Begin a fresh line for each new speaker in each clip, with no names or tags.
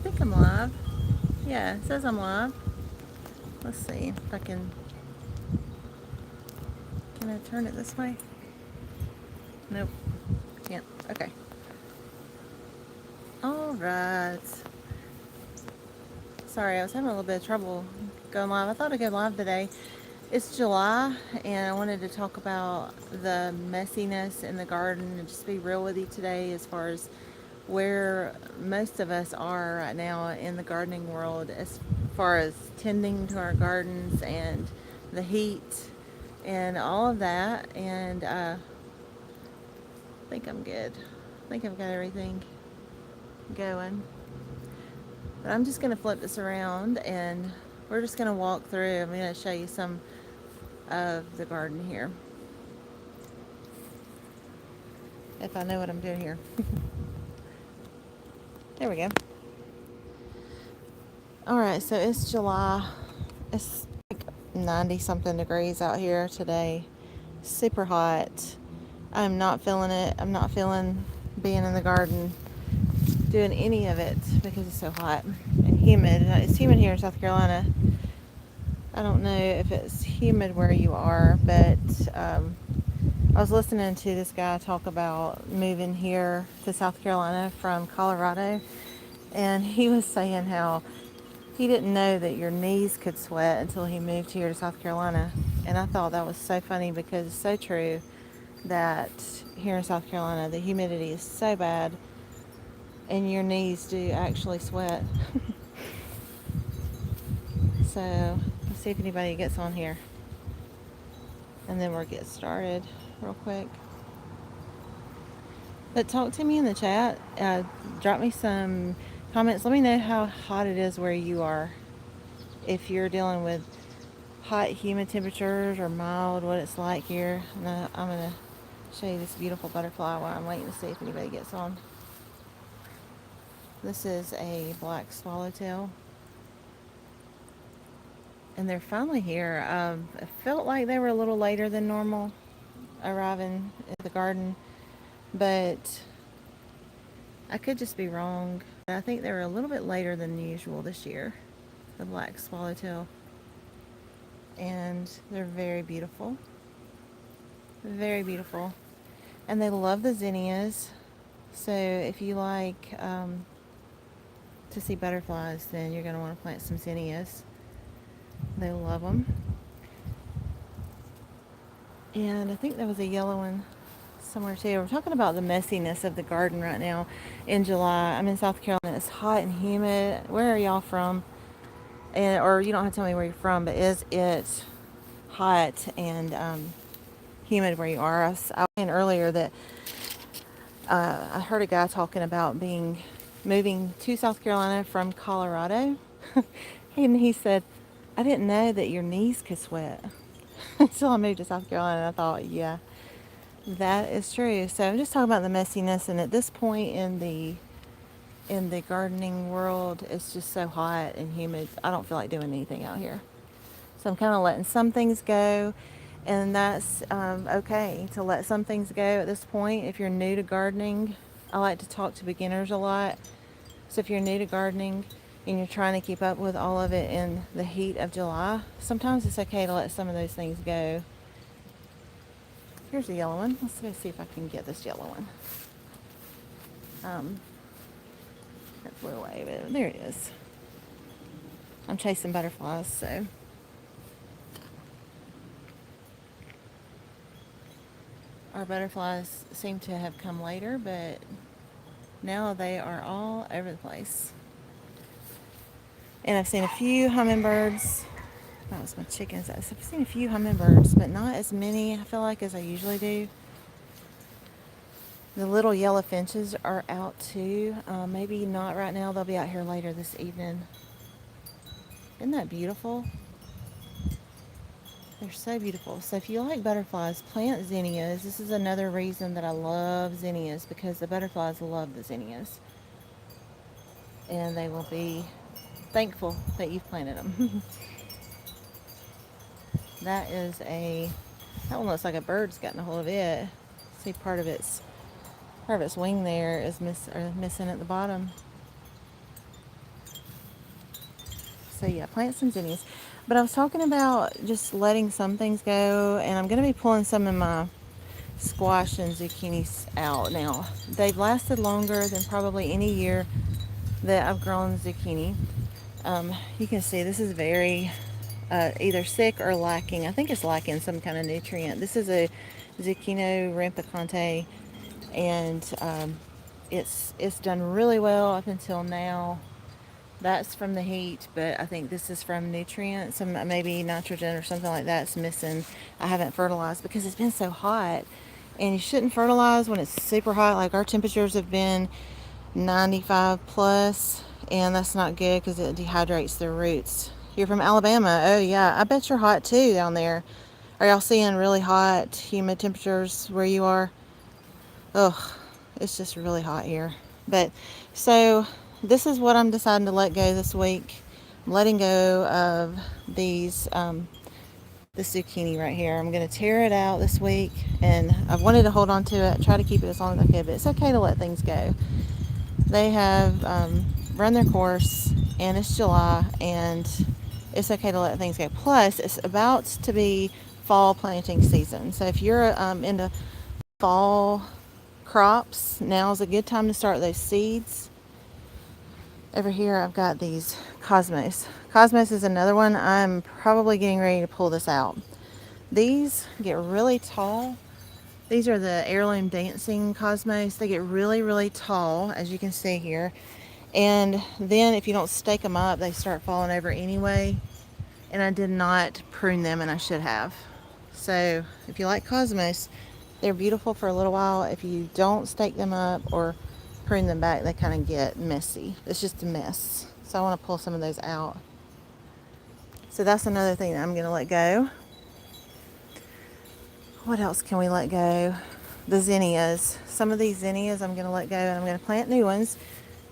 think I'm live. Yeah, it says I'm live. Let's see if I can I turn it this way? Nope, can't. Okay. All right. Sorry, I was having a little bit of trouble going live. I thought I'd go live today. It's July, and I wanted to talk about the messiness in the garden and just be real with you today as far as where most of us are right now in the gardening world as far as tending to our gardens and the heat and all of that. And I think I'm good. I think I've got everything going. But I'm just going to flip this around and we're just going to walk through. I'm going to show you some of the garden here, if I know what I'm doing here. There we go. Alright, so it's July. It's like 90 something degrees out here today. Super hot. I'm not feeling it. I'm not feeling being in the garden, doing any of it because it's so hot and humid. It's humid here in South Carolina. I don't know if it's humid where you are, but I was listening to this guy talk about moving here to South Carolina from Colorado, and he was saying how he didn't know that your knees could sweat until he moved here to South Carolina. And I thought that was so funny because it's so true that here in South Carolina the humidity is so bad and your knees do actually sweat. So let's see if anybody gets on here and then we'll get started real quick. But talk to me in the chat. Drop me some comments. Let me know how hot it is where you are. If you're dealing with hot, humid temperatures or mild, what it's like here. And I'm going to show you this beautiful butterfly while I'm waiting to see if anybody gets on. This is a black swallowtail. And they're finally here. It felt like they were a little later than normal arriving at the garden, but I could just be wrong. I think they were a little bit later than usual this year, the black swallowtail. And they're very beautiful. Very beautiful. And they love the zinnias. So if you like to see butterflies, then you're going to want to plant some zinnias. They love them. And I think there was a yellow one somewhere too. We're talking about the messiness of the garden right now in July. I'm in South Carolina. It's hot and humid. Where are y'all from? And or you don't have to tell me where you're from, but is it hot and humid where you are? I was saying earlier that I heard a guy talking about moving to South Carolina from Colorado. And he said, I didn't know that your knees could sweat until I moved to South Carolina. And I thought, yeah, that is true. So I'm just talking about the messiness. And at this point in the gardening world, it's just so hot and humid. I don't feel like doing anything out here. So I'm kind of letting some things go. And that's okay to let some things go at this point. If you're new to gardening, I like to talk to beginners a lot. So if you're new to gardening and you're trying to keep up with all of it in the heat of July, sometimes it's okay to let some of those things go. Here's a yellow one. Let's go see if I can get this yellow one. That flew away, but there it is. I'm chasing butterflies, so. Our butterflies seem to have come later, but now they are all over the place. And I've seen a few hummingbirds. That was my chickens. I've seen a few hummingbirds, but not as many, I feel like, as I usually do. The little yellow finches are out too. Maybe not right now. They'll be out here later this evening. Isn't that beautiful? They're so beautiful. So if you like butterflies, plant zinnias. This is another reason that I love zinnias, because the butterflies love the zinnias. And they will be thankful that you've planted them. That one looks like a bird's gotten a hold of it. See, part of its wing there is missing at the bottom. So yeah, plant some zinnias. But I was talking about just letting some things go, and I'm going to be pulling some of my squash and zucchinis out now. They've lasted longer than probably any year that I've grown zucchini. You can see this is very either sick or lacking. I think it's lacking some kind of nutrient. This is a zucchino rampicante, and it's done really well up until now. That's from the heat, but I think this is from nutrients, some maybe nitrogen or something like that's missing. I haven't fertilized because it's been so hot, and you shouldn't fertilize when it's super hot. Like our temperatures have been 95 plus, and that's not good because it dehydrates the roots. You're from Alabama. Oh yeah, I bet you're hot too down there. Are y'all seeing really hot, humid temperatures where you are? Ugh, it's just really hot here. But so this is what I'm deciding to let go this week. I'm letting go of these the zucchini right here. I'm going to tear it out this week, and I've wanted to hold on to it, try to keep it as long as I could, but it's okay to let things go. They have run their course, and it's July, and it's okay to let things go. Plus, it's about to be fall planting season. So if you're into fall crops, now's a good time to start those seeds. Over here, I've got these Cosmos. Cosmos is another one. I'm probably getting ready to pull this out. These get really tall. These are the heirloom dancing Cosmos. They get really, really tall, as you can see here. And then if you don't stake them up, they start falling over anyway. And I did not prune them, and I should have. So if you like Cosmos, they're beautiful for a little while. If you don't stake them up or prune them back, they kind of get messy. It's just a mess. So I want to pull some of those out. So that's another thing that I'm going to let go. What else can we let go? The zinnias. Some of these zinnias I'm going to let go, and I'm going to plant new ones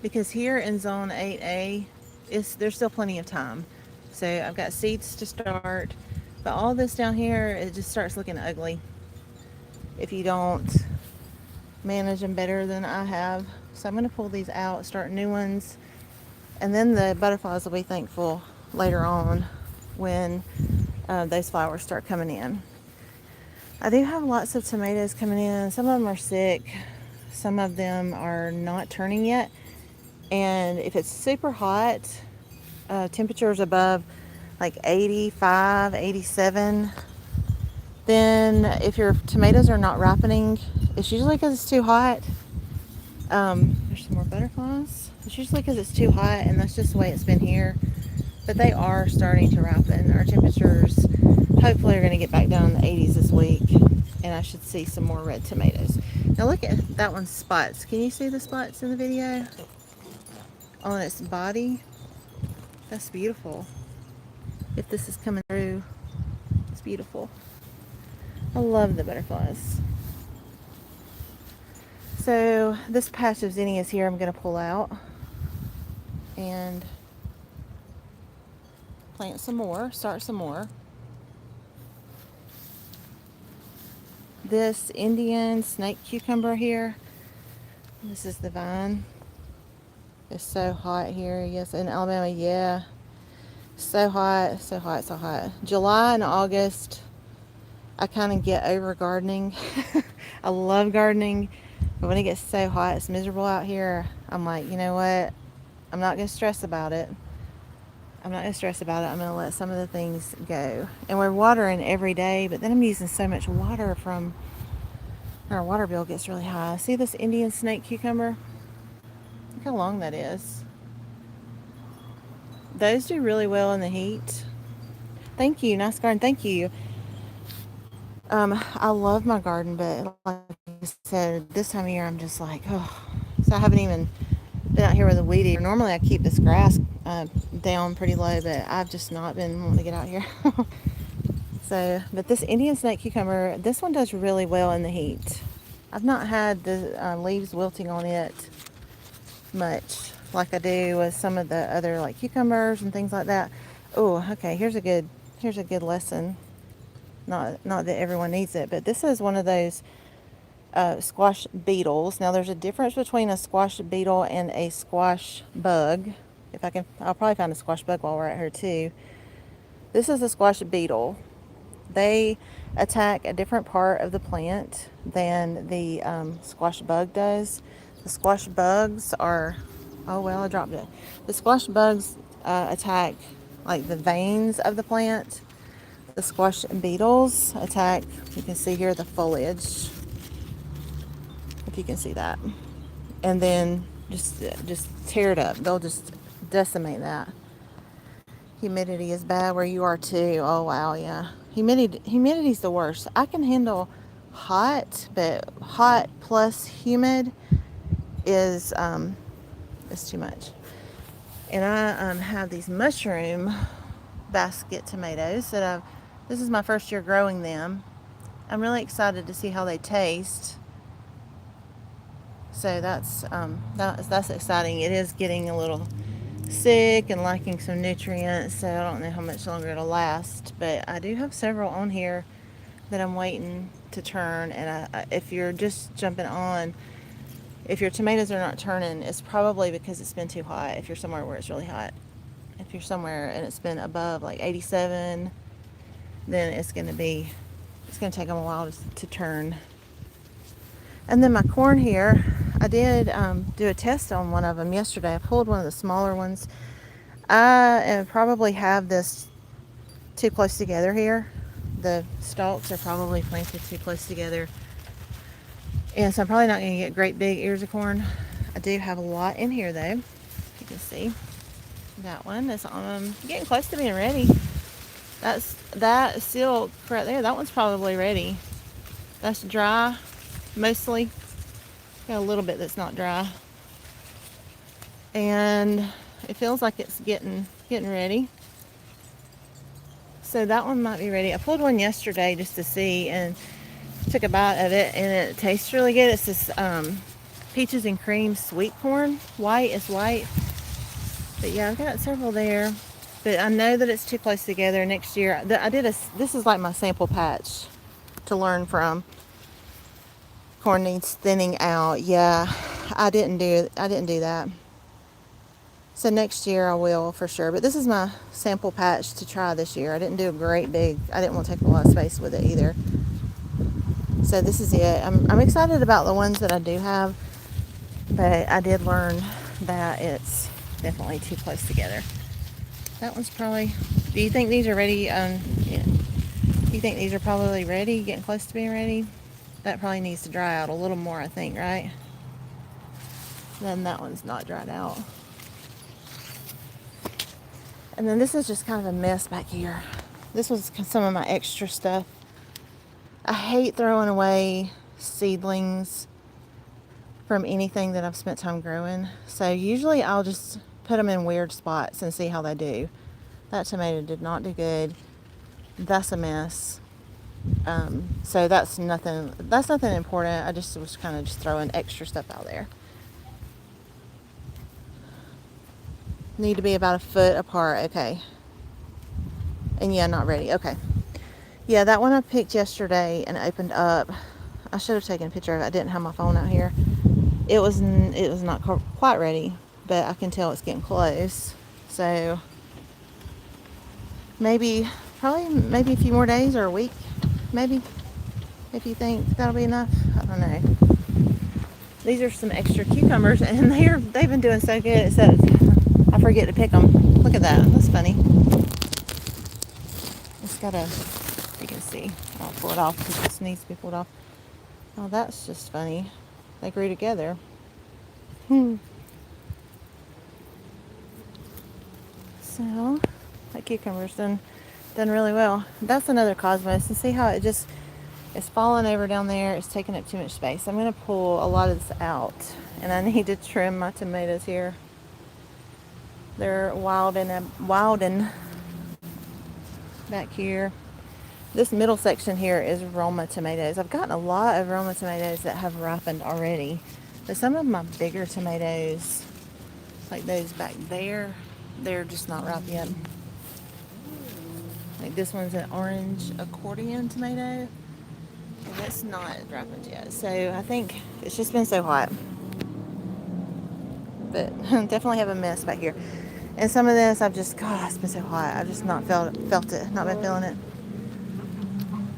because here in zone 8A, there's still plenty of time. So I've got seeds to start, but all this down here, it just starts looking ugly if you don't manage them better than I have. So I'm going to pull these out, start new ones, and then the butterflies will be thankful later on when those flowers start coming in. I do have lots of tomatoes coming in. Some of them are sick. Some of them are not turning yet. And if it's super hot, temperatures above like 85, 87, then if your tomatoes are not ripening, it's usually because it's too hot. There's some more butterflies. It's usually because it's too hot, and that's just the way it's been here. But they are starting to ripen. Our temperatures hopefully are going to get back down in the 80s this week, and I should see some more red tomatoes. Now look at that one's spots. Can you see the spots in the video? On its body. That's beautiful. If this is coming through, it's beautiful. I love the butterflies. So this patch of zinnias here I'm going to pull out and plant some more, start some more. This Indian snake cucumber here, this is the vine. It's so hot here. Yes, in Alabama, yeah. So hot, so hot, so hot. July and August, I kind of get over gardening. I love gardening, but when it gets so hot, it's miserable out here, I'm like, you know what? I'm not going to stress about it. I'm not going to stress about it. I'm going to let some of the things go. And we're watering every day, but then I'm using so much water from our water bill gets really high. See this Indian snake cucumber? Look how long that is. Those do really well in the heat. Thank you. Nice garden. Thank you. I love my garden, but like I said, this time of year I'm just like, oh. So I haven't even been out here with a weed eater. Normally I keep this grass down pretty low, but I've just not been wanting to get out here. So, but this Indian snake cucumber, this one does really well in the heat. I've not had the leaves wilting on it much like I do with some of the other like cucumbers and things like that. Oh, okay, here's a good lesson. Not that everyone needs it, but this is one of those squash beetles. Now there's a difference between a squash beetle and a squash bug. If I can, I'll probably find a squash bug while we're at here too. This is a squash beetle. They attack a different part of the plant than the squash bug does. The squash bugs are, oh well, I dropped it. The squash bugs attack like the veins of the plant. The squash beetles attack, you can see here the foliage, if you can see that. And then just tear it up. They'll just decimate that. Humidity is bad where you are too. Oh wow, yeah. Humidity's the worst. I can handle hot, but hot plus humid is too much. And I have these mushroom basket tomatoes that I've. This is my first year growing them. I'm really excited to see how they taste. So that's exciting. It is getting a little sick and lacking some nutrients, so I don't know how much longer it'll last. But I do have several on here that I'm waiting to turn. And if you're just jumping on, if your tomatoes are not turning, it's probably because it's been too hot. If you're somewhere where it's really hot, if you're somewhere and it's been above like 87, then it's going to take them a while to turn. And then my corn here, I did do a test on one of them yesterday. I pulled one of the smaller ones. I probably have this too close together here. The stalks are probably planted too close together. And so I'm probably not going to get great big ears of corn. I do have a lot in here though. You can see that one is getting close to being ready. That silk right there, that one's probably ready. That's dry, mostly. Got a little bit that's not dry. And it feels like it's getting ready. So that one might be ready. I pulled one yesterday just to see and took a bite of it, and it tastes really good. It's this peaches and cream sweet corn. White is white. But yeah, I've got several there. But I know that it's too close together. Next year, this is like my sample patch to learn from. Corn needs thinning out. Yeah, I didn't do that. So next year I will for sure. But this is my sample patch to try this year. I didn't do a great big. I didn't want to take a lot of space with it either. So this is it. I'm excited about the ones that I do have, but I did learn that it's definitely too close together. That one's probably. Do you think these are ready? Yeah. You think these are probably ready? Getting close to being ready? That probably needs to dry out a little more, I think, right? Then that one's not dried out. And then this is just kind of a mess back here. This was some of my extra stuff. I hate throwing away seedlings from anything that I've spent time growing. So usually I'll just put them in weird spots and see how they do. That tomato did not do good. That's a mess. So that's nothing important. I just was kind of just throwing extra stuff out there. Need to be about a foot apart. Okay. And yeah, not ready. Okay. Yeah, that one I picked yesterday and opened up. I should have taken a picture of it. I didn't have my phone out here. It was not quite ready, but I can tell it's getting close. So maybe a few more days or a week, maybe, if you think that'll be enough. I don't know. These are some extra cucumbers, and they've been doing so good, except I forget to pick them. Look at that. That's funny. It's got you can see. I'll pull it off because this needs to be pulled off. Oh, that's just funny. They grew together. So, that cucumber's done really well. That's another cosmos. And see how it's falling over down there. It's taking up too much space. I'm going to pull a lot of this out. And I need to trim my tomatoes here. They're wilding back here. This middle section here is Roma tomatoes. I've gotten a lot of Roma tomatoes that have ripened already. But some of my bigger tomatoes, like those back there, they're just not ripe yet. Like this one's an orange accordion tomato. And that's not ripened yet. So I think it's just been so hot. But definitely have a mess back here. And some of this, I've just, God, it's been so hot. I've just not felt it, not been feeling it.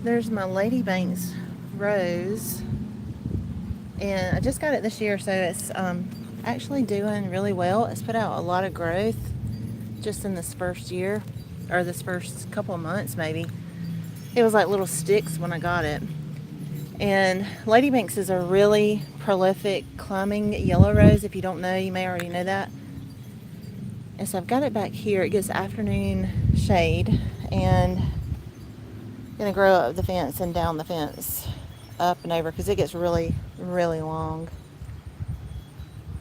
There's my Lady Banks rose. And I just got it this year, so it's actually doing really well. It's put out a lot of growth just in this first year, or this first couple of months maybe. It was like little sticks when I got it. And Ladybanks is a really prolific climbing yellow rose. If you don't know, you may already know that. And so I've got it back here. It gets afternoon shade, and I'm gonna grow up the fence and down the fence, up and over, because it gets really, really long.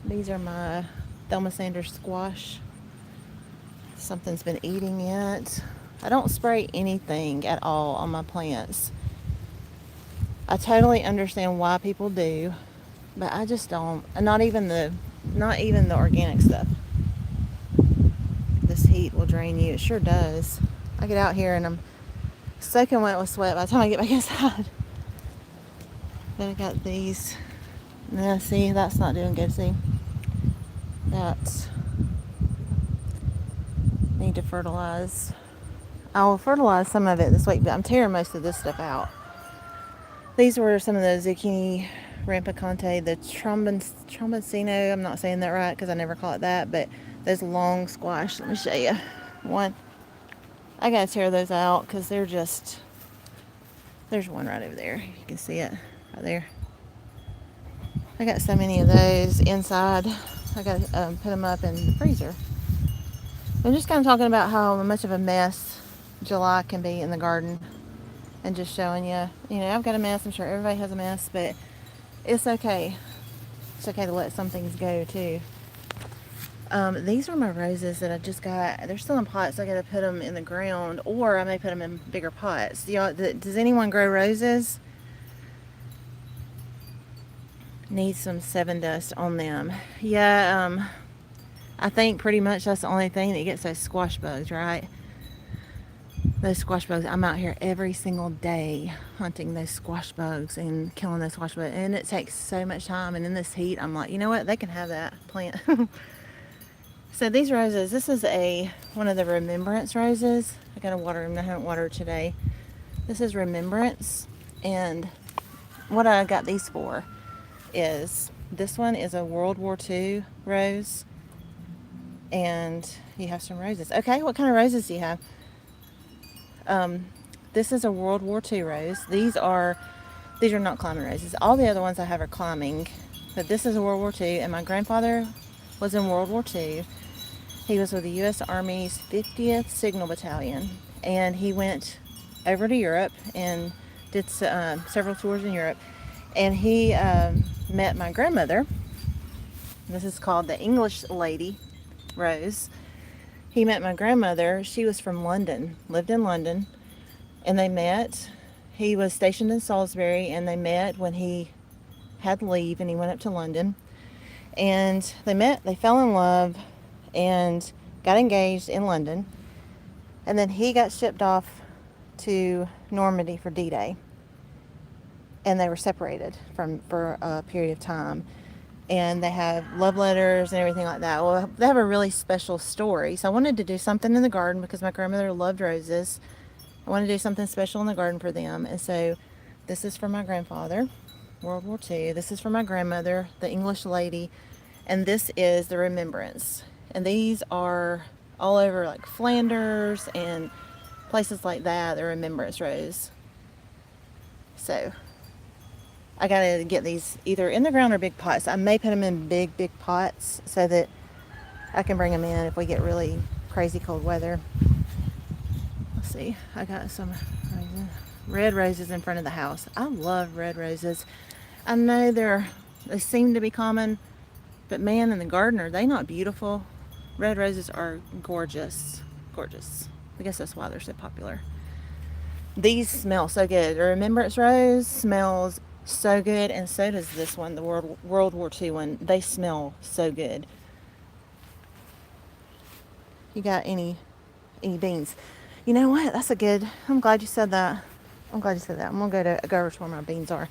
These are my Thelma Sanders squash. Something's been eating it. I don't spray anything at all on my plants. I totally understand why people do, but I just don't. Not even the organic stuff. This heat will drain you. It sure does. I get out here and I'm soaking wet with sweat by the time I get back inside. Then I got these. Now see, that's not doing good. See, that's need to fertilize. I will fertilize some of it this week, but I'm tearing most of this stuff out. These were some of the zucchini rampicante, the tromboncino. I'm not saying that right because I never call it that, but those long squash. Let me show you one. I gotta tear those out because they're just. There's one right over there. You can see it right there. I got so many of those inside. I gotta put them up in the freezer. I'm just kind of talking about how much of a mess July can be in the garden, and just showing you, I've got a mess. I'm sure everybody has a mess, but it's okay. It's okay to let some things go too. These are my roses that I just got. They're still in pots. So I got to put them in the ground, or I may put them in bigger pots. Does anyone grow roses? Need some Seven Dust on them. Yeah, I think pretty much that's the only thing that gets those squash bugs, right? Those squash bugs. I'm out here every single day hunting those squash bugs and killing those squash bugs, and it takes so much time. And in this heat, I'm like, you know what? They can have that plant. So these roses, this is one of the Remembrance roses. I gotta water them. I haven't watered today. This is Remembrance, and what I got these for is this one is a World War II rose, and you have some roses. Okay, what kind of roses do you have? This is a World War II rose. These are not climbing roses. All the other ones I have are climbing, but this is a World War II, and my grandfather was in World War II. He was with the U.S. Army's 50th Signal Battalion, and he went over to Europe and did several tours in Europe, and he met my grandmother. This is called the English Lady Rose. He met my grandmother. She was from London, lived in London, and they met. He was stationed in Salisbury, and they met when he had leave, and he went up to London. And they met, they fell in love, and got engaged in London. And then he got shipped off to Normandy for D-Day. And they were separated for a period of time. And they have love letters and everything like that. Well, they have a really special story. So I wanted to do something in the garden because my grandmother loved roses. I wanted to do something special in the garden for them. And so this is for my grandfather, World War II. This is for my grandmother, the English lady. And this is the Remembrance. And these are all over like Flanders and places like that, the Remembrance rose. So I gotta get these either in the ground or big pots. I may put them in big pots so that I can bring them in if we get really crazy cold weather. Let's see, I got some red roses in front of the house. I love red roses. I know they seem to be common, but man, in the garden, are they not beautiful? Red roses are gorgeous, gorgeous. I guess that's why they're so popular. These smell so good. The Remembrance rose smells so good, and so does this one, the World War II one. They smell so good. You got any beans? You know what? That's a good. I'm glad you said that. I'm glad you said that. I'm gonna go over to where my beans are.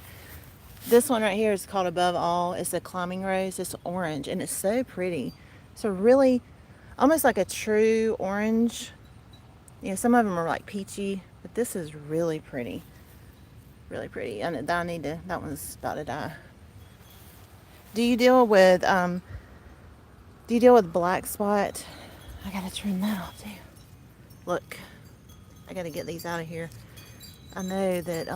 This one right here is called Above All. It's a climbing rose. It's orange, and it's so pretty. So really, almost like a true orange. You know, some of them are like peachy, but this is really pretty. Really pretty. And I need to, that one's about to die. Do you deal with black spot? I gotta trim that off too. Look, I gotta get these out of here. I know that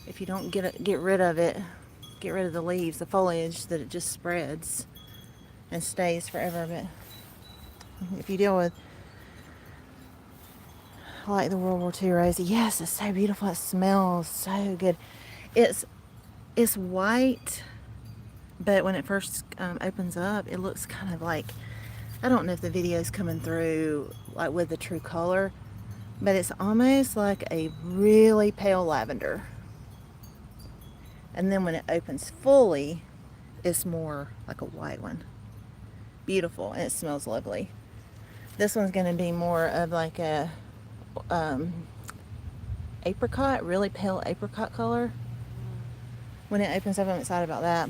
if you don't get rid of it, get rid of the leaves, the foliage, that it just spreads and stays forever. But if you deal with like the World War II rosy, yes, it's so beautiful. It smells so good. It's white, but when it first opens up, it looks kind of like, I don't know if the video's coming through like with the true color, but it's almost like a really pale lavender. And then when it opens fully, it's more like a white one. Beautiful, and it smells lovely. This one's going to be more of like a apricot, really pale apricot color. When it opens up, I'm excited about that.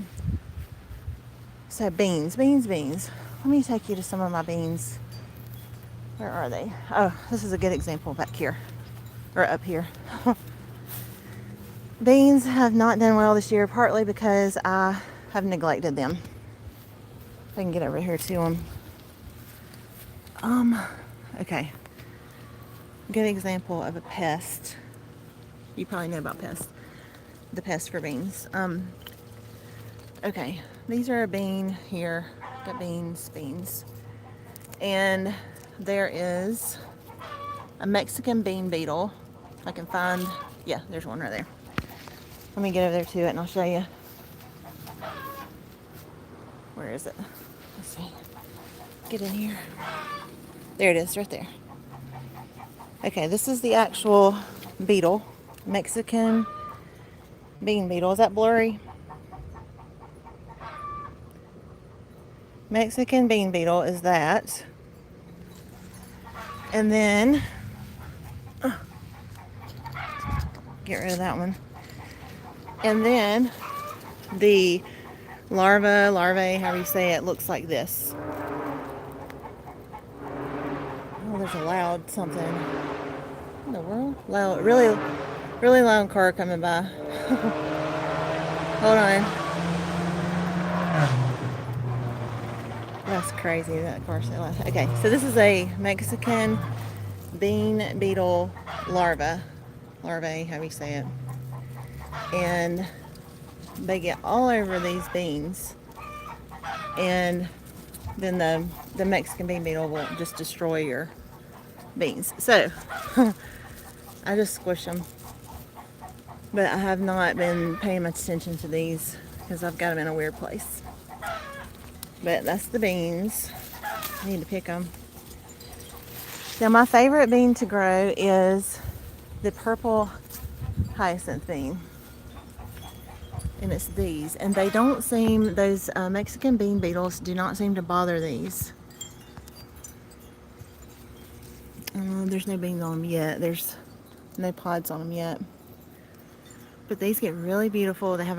So beans. Let me take you to some of my beans. Where are they? Oh, this is a good example back here, or up here. Beans have not done well this year, partly because I have neglected them. If I can get over here to them. Okay. Good example of a pest. You probably know about pests. The pest for beans. Okay, these are a bean here. Got beans. And there is a Mexican bean beetle. I can find, yeah, there's one right there. Let me get over there to it and I'll show you. Where is it? Let's see. Get in here. There it is, right there. Okay, this is the actual beetle. Mexican bean beetle. Is that blurry? Mexican bean beetle is that. And then, get rid of that one. And then the larvae, however you say it, looks like this. Oh, there's a loud something. What in the world? Loud, really loud car coming by. Hold on. That's crazy, that car so loud. Okay, so this is a Mexican bean beetle larvae, however you say it. And they get all over these beans, and then the Mexican bean beetle will just destroy your beans. So I just squish them, but I have not been paying much attention to these because I've got them in a weird place. But that's the beans. I need to pick them. Now my favorite bean to grow is the purple hyacinth bean. And it's these. And they don't seem, those Mexican bean beetles do not seem to bother these. There's no beans on them yet. There's no pods on them yet. But these get really beautiful. They have a